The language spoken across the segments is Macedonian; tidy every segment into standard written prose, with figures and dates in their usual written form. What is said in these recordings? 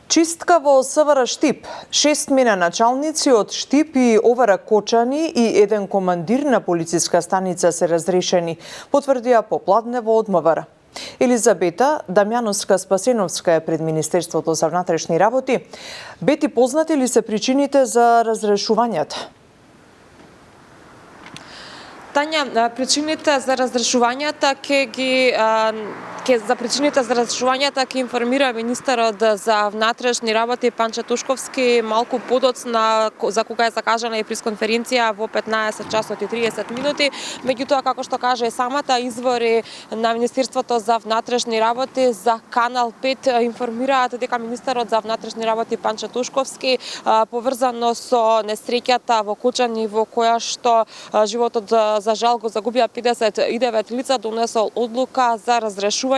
Чистка во СВР Штип. 6 мина началници од Штип и ОВР Кочани и еден командир на полициска станица се разрешени, потврдија Попладнево од МВР. Елизабета Дамјановска-Спасеновска е пред Министерството за внатрешни работи. Бети, познати ли се причините за разрешувањата? Тања, причините за разрешувањата ќе информира министерот за внатрешни работи Панче Тушковски малку подоцна, за кога е закажана и пресконференција во 15 часот и 30 минути. Меѓутоа, како што каже самата, извори на Министерството за внатрешни работи за Канал 5 информираат дека министерот за внатрешни работи Панче Тушковски поврзано со несреќата во Кочани во која што животот за жал го загубија 59 лица, донесол одлука за разрешување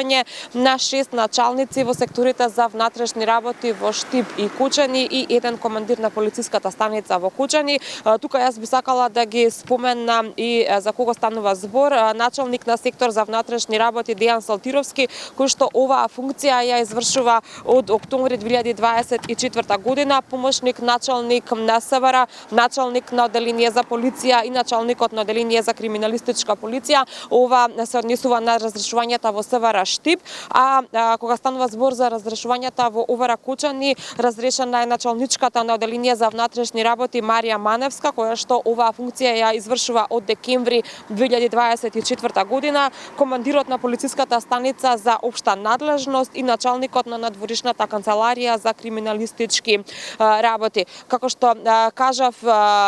на 6 началници во секторите за внатрешни работи во Штип и Кочани и еден командир на полициската станица во Кочани. Тука јас би сакала да ги споменам и за кого станува збор. Началник на сектор за внатрешни работи Дејан Салтировски, кој што оваа функција ја извршува од октомври 2024 година, помошник началник на СВР, началник на оделение за полиција и началникот на оделение за криминалистичка полиција. Ова се однесува на разрешувањата во СВР Штип, а кога станува збор за разрешувањата во ОВР Кочани, разрешена е началничката на оделение за внатрешни работи Марија Маневска, која што оваа функција ја извршува од декември 2024 година, командирот на полициската станица за општа надлежност и началникот на надворишната канцеларија за криминалистички работи. Како што кажав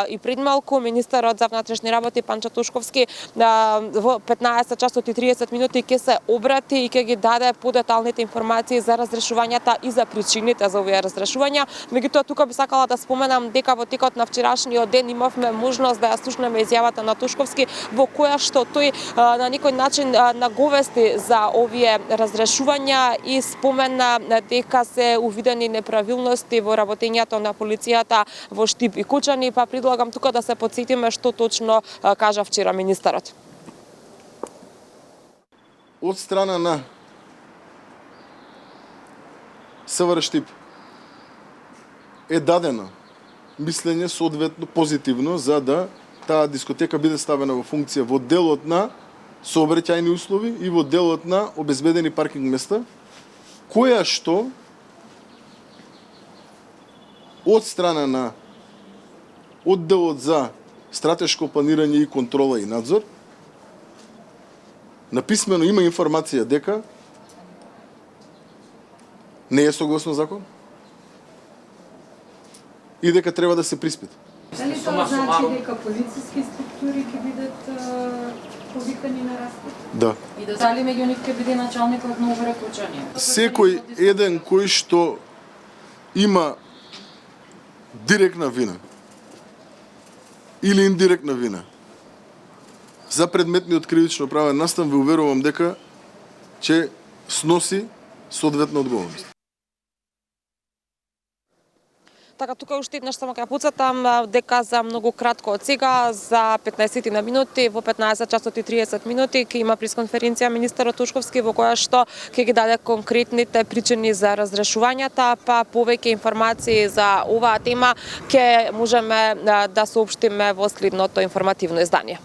и пред малку, министерот за внатрешни работи Панче Тушковски во 15 часот и 30 минути ќе се обрати и ќе ги даде подеталните информации за разрешувањата и за причините за овие разрешувања. Меѓутоа, тука би сакала да споменам дека во текот на вчерашниот ден имавме можност да ја слушнеме изјавата на Тушковски, во која што тој на некој начин наговести за овие разрешувања и спомена дека се увидени неправилности во работењето на полицијата во Штип и Кочани, па предлагам тука да се потсетиме што точно кажа вчера министерот. Од страна на СВР Штип е дадено мислење соодветно позитивно за да таа дискотека биде ставена во функција во делот на сообраќајни услови и во делот на обезбедени паркинг места, која што од страна на одделот за стратешко планирање и контрола и надзор написмено има информација дека не е согласно закон и дека треба да се приспита. Дали тоа значи дека полициски структури ќе бидат повикани на распит? Да. И дали меѓу нив ќе биде началникот на ОВР Кочани? Секој еден кој што има директна вина или индиректна вина за предметниот кривично правен настан, ви уверувам дека ќе сноси соодветна одговорност. Така, тука уште еднаш само ќе потсетам дека за многу кратко од сега, за 15 на минути, во 15 часот и 30 минути, ќе има пресконференција министерот Тушковски во која што ќе ги даде конкретните причини за разрешувањата, па повеќе информации за оваа тема ќе можеме да соопштиме во следното информативно издание.